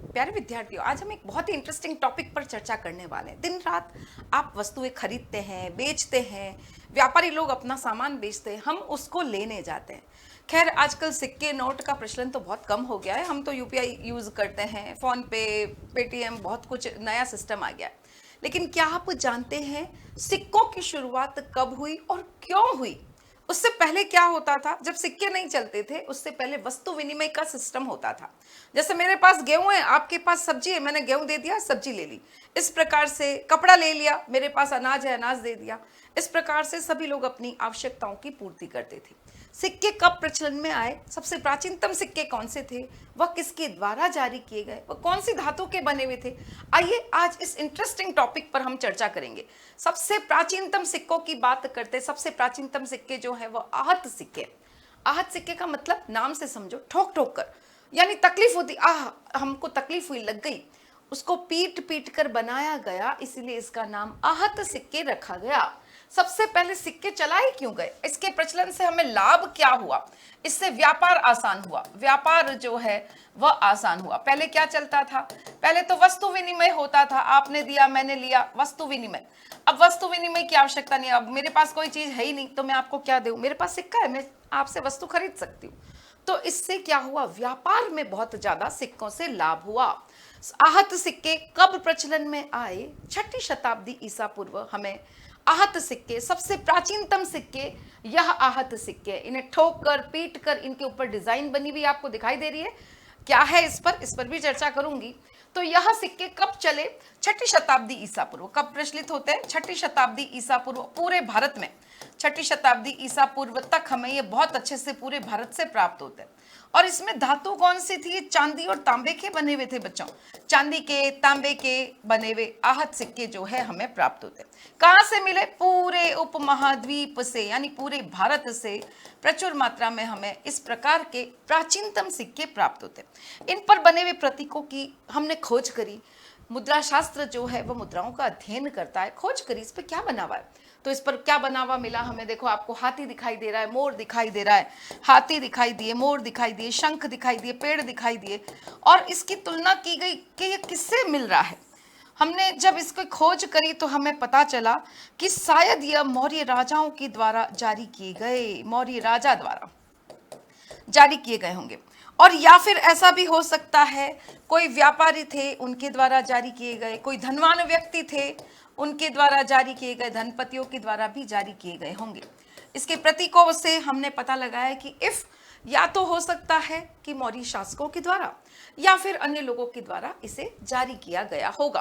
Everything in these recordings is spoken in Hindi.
प्यारे विद्यार्थियों, आज हम एक बहुत ही इंटरेस्टिंग टॉपिक पर चर्चा करने वाले हैं। दिन रात आप वस्तुएं खरीदते हैं, बेचते हैं, व्यापारी लोग अपना सामान बेचते हैं, हम उसको लेने जाते हैं। खैर, आजकल सिक्के नोट का प्रचलन तो बहुत कम हो गया है। हम तो यूपीआई यूज करते हैं, फोन पे, पेटीएम, बहुत कुछ नया सिस्टम आ गया है। लेकिन क्या आप जानते हैं सिक्कों की शुरुआत कब हुई और क्यों हुई? उससे पहले क्या होता था? जब सिक्के नहीं चलते थे उससे पहले वस्तु विनिमय का सिस्टम होता था। जैसे मेरे पास गेहूं है, आपके पास सब्जी है, मैंने गेहूं दे दिया, सब्जी ले ली। इस प्रकार से कपड़ा ले लिया, मेरे पास अनाज है, अनाज दे दिया। इस प्रकार से सभी लोग अपनी आवश्यकताओं की पूर्ति करते थे। सिक्के कब प्रचलन में आए? सबसे प्राचीनतम सिक्के कौन से थे? वह किसके द्वारा जारी किए गए? वह कौन सी धातु के बने हुए थे? आइए आज इस इंटरेस्टिंग टॉपिक पर हम चर्चा करेंगे। सबसे प्राचीनतम सिक्कों की बात करते। सबसे प्राचीनतम सिक्के जो है वह आहत सिक्के। आहत सिक्के का मतलब नाम से समझो, ठोक ठोक कर, यानी तकलीफ होती, हमको तकलीफ हुई, लग गई, उसको पीट पीट कर बनाया गया, इसीलिए इसका नाम आहत सिक्के रखा गया। सबसे पहले सिक्के चलाए क्यों गए? इसके प्रचलन से हमें लाभ क्या हुआ? इससे व्यापार आसान हुआ, व्यापार जो है वह आसान हुआ। पहले क्या चलता था? पहले तो वस्तु विनिमय होता था, आपने दिया मैंने लिया, वस्तु विनिमय। अब वस्तु विनिमय की आवश्यकता नहीं। अब मेरे पास कोई चीज है ही नहीं तो मैं आपको क्या दूं? मेरे पास सिक्का है, मैं आपसे वस्तु खरीद सकती हूँ। तो इससे क्या हुआ? व्यापार में बहुत ज्यादा सिक्कों से लाभ हुआ। आहत सिक्के कब प्रचलन में आए? 6ठी शताब्दी ईसा पूर्व हमें आहत सिक्के, सबसे प्राचीनतम सिक्के यह आहत सिक्के। इन्हें ठोक कर पीट कर इनके ऊपर डिजाइन बनी हुई आपको दिखाई दे रही है। क्या है इस पर भी चर्चा करूंगी। तो यह सिक्के कब चले? 6ठी शताब्दी ईसा पूर्व। कब प्रचलित होते हैं? 6ठी शताब्दी ईसा पूर्व, पूरे भारत में 6ठी शताब्दी ईसा पूर्व तक हमें ये बहुत अच्छे से पूरे भारत से प्राप्त होते हैं। और इसमें धातु कौन सी थी? चांदी और तांबे के बने हुए थे बच्चों। चांदी के, तांबे के बने हुए आहत सिक्के जो है हमें प्राप्त होते हैं। कहां से मिले? पूरे उपमहाद्वीप से, यानी पूरे भारत से प्रचुर मात्रा में हमें इस प्रकार के प्राचीनतम सिक्के प्राप्त होते हैं। इन पर बने हुए प्रतीकों की हमने खोज करी। मुद्रा शास्त्र जो है वह मुद्राओं का अध्ययन करता है। खोज करी इस पर क्या बना हुआ है। तो इस पर क्या बना हुआ मिला हमें? देखो, आपको हाथी दिखाई दे रहा है, मोर दिखाई दे रहा है, हाथी दिखाई दिए, मोर दिखाई दिए, शंख दिखाई दिए, पेड़ दिखाई दिए। और इसकी तुलना की गई कि ये किससे मिल रहा है। हमने जब इसकी खोज करी तो हमें पता चला कि शायद यह मौर्य राजाओं के द्वारा जारी किए गए, मौर्य राजा द्वारा जारी किए गए होंगे। और या फिर ऐसा भी हो सकता है कोई व्यापारी थे उनके द्वारा जारी किए गए, कोई धनवान व्यक्ति थे उनके द्वारा जारी किए गए, धनपतियों के द्वारा भी जारी किए गए होंगे। इसके प्रतीकों से हमने पता लगाया कि इफ या तो हो सकता है कि मौर्य शासकों के द्वारा या फिर अन्य लोगों के द्वारा इसे जारी किया गया होगा।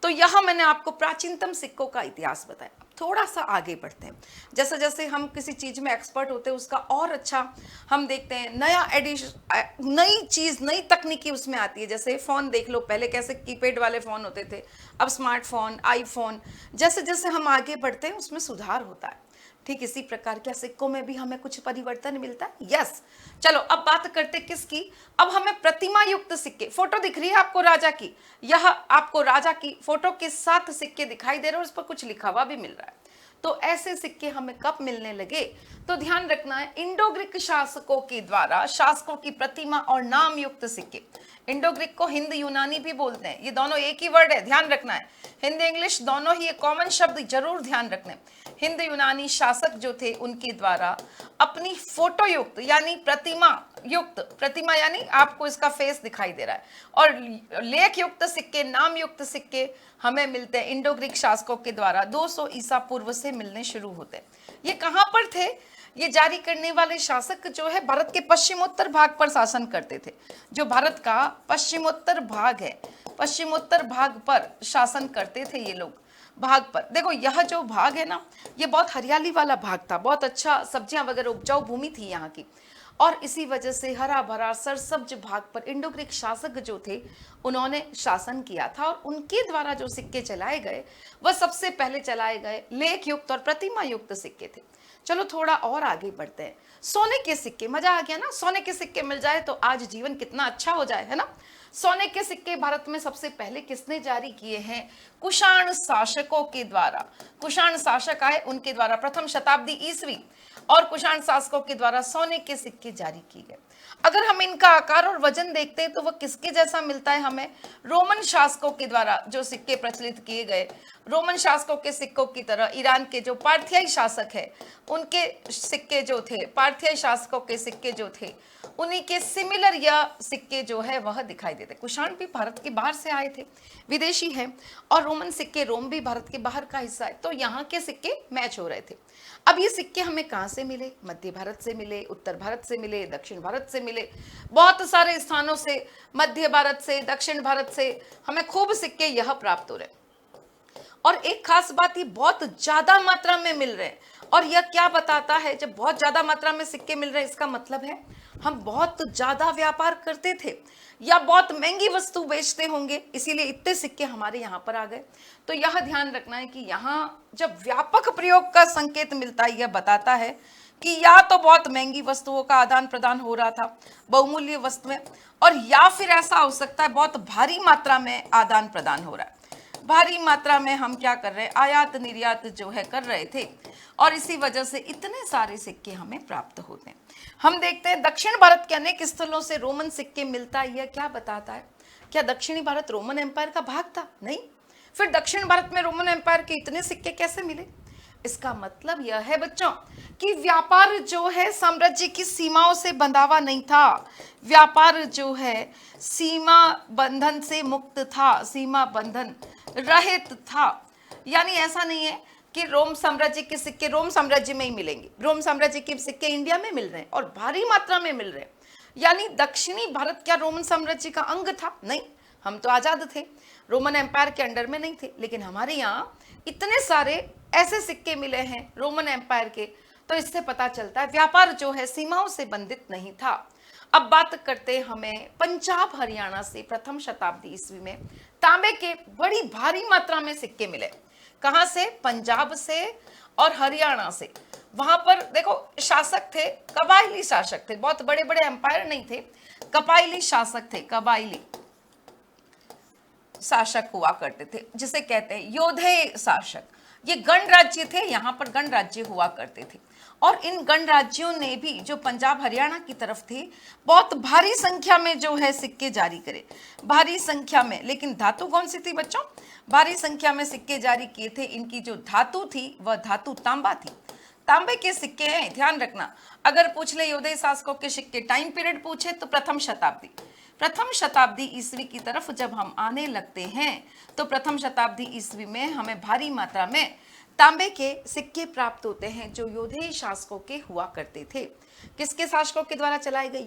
तो यहां मैंने आपको प्राचीनतम सिक्कों का इतिहास बताया। थोड़ा सा आगे बढ़ते हैं। जैसे जैसे हम किसी चीज में एक्सपर्ट होते हैं उसका और अच्छा हम देखते हैं, नया एडिशन, नई चीज, नई तकनीकी उसमें आती है। जैसे फोन देख लो, पहले कैसे कीपैड वाले फोन होते थे, अब स्मार्टफोन, आईफोन। जैसे जैसे हम आगे बढ़ते हैं उसमें सुधार होता है। ठीक इसी प्रकार के सिक्कों में भी हमें कुछ परिवर्तन मिलता है। यस, चलो अब बात करते किसकी? अब हमें प्रतिमा युक्त सिक्के, फोटो दिख रही है आपको राजा की, यह आपको राजा की फोटो के साथ सिक्के दिखाई दे रहे हैं, उस पर कुछ लिखा हुआ भी मिल रहा है। तो ऐसे सिक्के हमें कब मिलने लगे? तो ध्यान रखना है, इंडो ग्रीक शासकों के द्वारा शासकों की प्रतिमा और नाम युक्त सिक्के। इंडो ग्रीक को हिंद यूनानी भी बोलते हैं, ये दोनों एक ही वर्ड है, ध्यान रखना है। हिंदी इंग्लिश दोनों ही एक कॉमन शब्द, जरूर ध्यान रखना। हिंद यूनानी शासक जो थे उनके द्वारा अपनी फोटो युक्त यानी प्रतिमा युक्त, प्रतिमा यानी आपको इसका फेस दिखाई दे रहा है, और लेख युक्त सिक्के, नाम युक्त सिक्के हमें मिलते हैं इंडो ग्रीक शासकों के द्वारा 200 ईसा पूर्व से मिलने शुरू होते हैं। ये कहां पर थे? ये जारी करने वाले शासक जो है भारत के पश्चिमोत्तर भाग पर शासन करते थे। जो भारत का पश्चिमोत्तर भाग है, पश्चिमोत्तर भाग पर शासन करते थे ये लोग। भाग पर देखो, यह जो भाग है ना, ये बहुत हरियाली वाला भाग था, बहुत अच्छा सब्जियां वगैरह उपजाऊ भूमि थी यहाँ की। और इसी वजह से हरा भरा सरसब्ज भाग पर इंडो ग्रीक शासक जो थे उन्होंने शासन किया था। और उनके द्वारा जो सिक्के चलाए गए वह सबसे पहले चलाए गए लेख युक्त और प्रतिमा युक्त सिक्के थे। चलो थोड़ा और आगे बढ़ते हैं। सोने के सिक्के, मजा आ गया ना? सोने के सिक्के मिल जाए तो आज जीवन कितना अच्छा हो जाए, है ना? सोने के सिक्के भारत में सबसे पहले किसने जारी किए हैं? कुषाण शासकों के द्वारा। कुषाण शासक आए, उनके द्वारा प्रथम शताब्दी ईसवी। और कुषाण शासकों के द्वारा सोने के सिक्के जारी किए गए। अगर हम इनका आकार और वजन देखते हैं तो वह किसके जैसा मिलता है हमें? रोमन शासकों के द्वारा जो सिक्के प्रचलित किए गए, रोमन शासकों के सिक्कों की तरह ईरान के जो पारथियाई शासक है उनके सिक्के जो थे, पारथियाई शासकों के सिक्के जो थे, उन्हीं के सिमिलर या सिक्के जो है वह दिखाई देते। कुषाण भी भारत के बाहर से आए थे, विदेशी है, और रोमन सिक्के, रोम भी भारत के बाहर का हिस्सा है, तो यहाँ के सिक्के मैच हो रहे थे। अब ये सिक्के हमें कहाँ से मिले? मध्य भारत से मिले, उत्तर भारत से मिले, दक्षिण भारत से मिले, बहुत सारे स्थानों से, मध्य भारत से, दक्षिण भारत से हमें खूब सिक्के यह प्राप्त हो रहे हैं। और एक खास बात, ये बहुत ज्यादा मात्रा में मिल रहे हैं। और यह क्या बताता है? जब बहुत ज्यादा मात्रा में सिक्के मिल रहे हैं, इसका मतलब है हम बहुत ज्यादा व्यापार करते थे या बहुत महंगी वस्तु बेचते होंगे, इसीलिए इतने सिक्के हमारे यहाँ पर आ गए। तो यह ध्यान रखना है कि यहाँ जब व्यापक प्रयोग का संकेत मिलता है, यह बताता है कि या तो बहुत महंगी वस्तुओं का आदान प्रदान हो रहा था, बहुमूल्य वस्तुएं, और या फिर ऐसा हो सकता है बहुत भारी मात्रा में आदान प्रदान हो रहा है। भारी मात्रा में हम क्या कर रहे हैं? आयात निर्यात जो है कर रहे थे, और इसी वजह से इतने सारे सिक्के हमें प्राप्त होते हैं। हम देखते हैं दक्षिण भारत के अनेक स्थलों से रोमन सिक्के मिलता है। यह क्या बताता है? क्या दक्षिणी भारत रोमन एम्पायर का भाग था? नहीं। फिर दक्षिण भारत में रोमन एम्पायर के इतने सिक्के कैसे मिले? इसका मतलब यह है बच्चों कि व्यापार जो है साम्राज्य की सीमाओं से बंधा हुआ नहीं था। व्यापार जो है सीमा बंधन से मुक्त था, सीमा बंधन रहित था। यानी ऐसा नहीं है कि रोम साम्राज्य के सिक्के रोम साम्राज्य में ही मिलेंगे, रोम साम्राज्य के सिक्के इंडिया में मिल रहे हैं और भारी मात्रा में मिल रहे हैं। यानी दक्षिणी भारत क्या रोमन साम्राज्य का अंग था? नहीं, हम तो आजाद थे, रोमन एम्पायर के अंडर में नहीं थे। लेकिन हमारे यहाँ इतने सारे ऐसे सिक्के मिले हैं रोमन एम्पायर के, तो इससे पता चलता है व्यापार जो है सीमाओं से बंधित नहीं था। अब बात करते हमें पंजाब हरियाणा से प्रथम शताब्दी ईस्वी में तांबे के बड़ी भारी मात्रा में सिक्के मिले। कहां से? पंजाब से और हरियाणा से। वहां पर देखो शासक थे, कबायली शासक थे, बहुत बड़े बड़े एम्पायर नहीं थे, कबायली शासक थे, कबायली शासक हुआ करते थे, जिसे कहते हैं योधे शासक। ये गणराज्य थे, यहाँ पर गणराज्य हुआ करते थे। और इन गणराज्यों ने भी जो पंजाब हरियाणा की तरफ थे बहुत भारी संख्या में जो है सिक्के जारी करे, भारी संख्या में। लेकिन धातु कौन सी थी बच्चों? भारी संख्या में सिक्के जारी किए थे। इनकी जो धातु थी वह धातु तांबा थी, तांबे के सिक्के हैं। ध्यान रखना, अगर पूछ ले योधे शासकों के सिक्के, टाइम पीरियड पूछे तो प्रथम शताब्दी ईस्वी की तरफ जब हम आने लगते हैं तो प्रथम शताब्दी ईस्वी में हमें भारी मात्रा में तांबे के सिक्के प्राप्त होते हैं जो योधे शासकों के हुआ करते थे। किसके शासकों के द्वारा चलाए गए?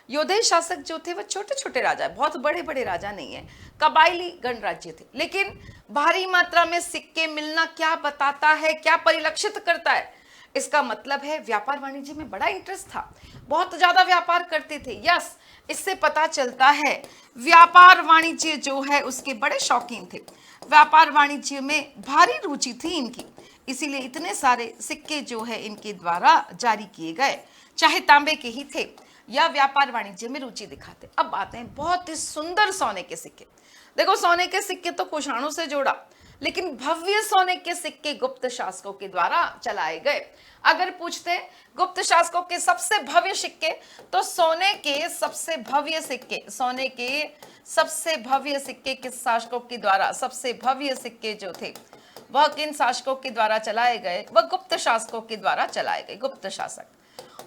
योधे शासक जो थे वह छोटे छोटे राजा, बहुत बड़े बड़े राजा नहीं है, कबायली गणराज्य थे। लेकिन भारी मात्रा में सिक्के मिलना क्या बताता है, क्या परिलक्षित करता है? इसका मतलब है व्यापार वाणिज्य में बड़ा इंटरेस्ट था, बहुत ज्यादा व्यापार करते थे। यस, इससे पता चलता है व्यापार वाणिज्य जो है उसके बड़े शौकीन थे, व्यापार वाणिज्य में भारी रुचि थी इनकी, इसीलिए इतने सारे सिक्के जो है इनके द्वारा जारी किए गए, चाहे तांबे के ही थे या व्यापार वाणिज्य में रुचि दिखाते। अब आते हैं बहुत ही सुंदर सोने के सिक्के। देखो सोने के सिक्के तो कुषाणों से जोड़ा, लेकिन भव्य सोने के सिक्के गुप्त शासकों के द्वारा चलाए गए। अगर पूछते गुप्त शासकों के सबसे भव्य सिक्के, तो सोने के सबसे भव्य सिक्के, सोने के सबसे भव्य सिक्के किस शासकों के द्वारा, सबसे भव्य सिक्के जो थे वह किन शासकों के द्वारा चलाए गए? वह गुप्त शासकों के द्वारा चलाए गए, गुप्त शासक।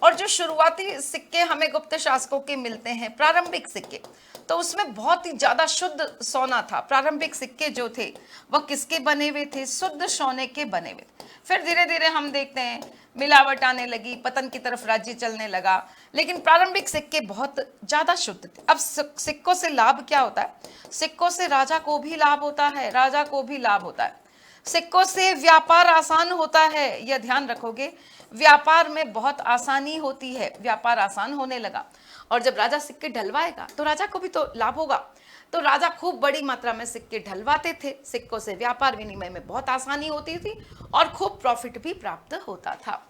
और जो शुरुआती सिक्के हमें गुप्त शासकों के मिलते हैं, प्रारंभिक सिक्के, तो उसमें बहुत ही ज्यादा शुद्ध सोना था। प्रारंभिक सिक्के जो थे वह किसके बने हुए थे? शुद्ध सोने के बने हुए। फिर धीरे धीरे हम देखते हैं मिलावट आने लगी, पतन की तरफ राज्य चलने लगा, लेकिन प्रारंभिक सिक्के बहुत ज्यादा शुद्ध थे। अब सिक्कों से लाभ क्या होता है? सिक्कों से राजा को भी लाभ होता है, राजा को भी लाभ होता है। सिक्कों से व्यापार आसान होता है, यह ध्यान रखोगे, व्यापार में बहुत आसानी होती है, व्यापार आसान होने लगा। और जब राजा सिक्के ढलवाएगा तो राजा को भी तो लाभ होगा, तो राजा खूब बड़ी मात्रा में सिक्के ढलवाते थे। सिक्कों से व्यापार विनिमय में बहुत आसानी होती थी और खूब प्रॉफिट भी प्राप्त होता था।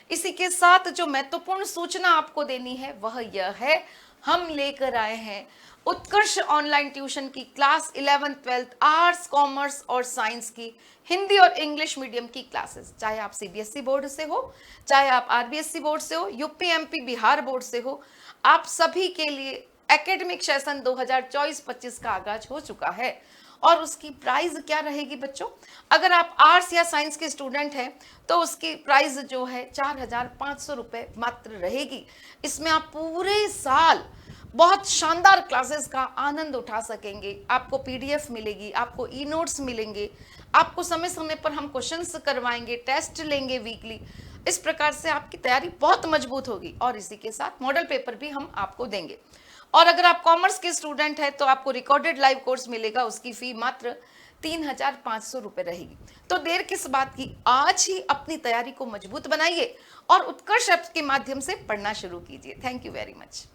इसी के साथ जो महत्वपूर्ण सूचना आपको देनी है वह यह है, हम लेकर आए हैं उत्कर्ष ऑनलाइन ट्यूशन की class 11th 12th arts, commerce और साइंस की हिंदी और इंग्लिश मीडियम की क्लासेस। चाहे आप सीबीएसई बोर्ड से हो, चाहे आप आरबीएसई बोर्ड से हो, यूपी एमपी बिहार बोर्ड से हो, आप सभी के लिए एकेडमिक सेशन 2024-25 का आगाज हो चुका है। और उसकी प्राइस क्या रहेगी बच्चों? अगर आप आर्ट्स या साइंस के स्टूडेंट हैं तो उसकी प्राइस जो है 4,500 रुपये मात्र रहेगी। इसमें आप पूरे साल बहुत शानदार क्लासेस का आनंद उठा सकेंगे। आपको पीडीएफ मिलेगी, आपको ई नोट्स मिलेंगे, आपको समय समय पर हम क्वेश्चंस करवाएंगे, टेस्ट लेंगे वीकली। इस प्रकार से आपकी तैयारी बहुत मजबूत होगी और इसी के साथ मॉडल पेपर भी हम आपको देंगे। और अगर आप कॉमर्स के स्टूडेंट हैं तो आपको रिकॉर्डेड लाइव कोर्स मिलेगा, उसकी फी मात्र 3,500 रुपये रहेगी। तो देर किस बात की, आज ही अपनी तैयारी को मजबूत बनाइए और उत्कर्ष ऐप के माध्यम से पढ़ना शुरू कीजिए। Thank you very much.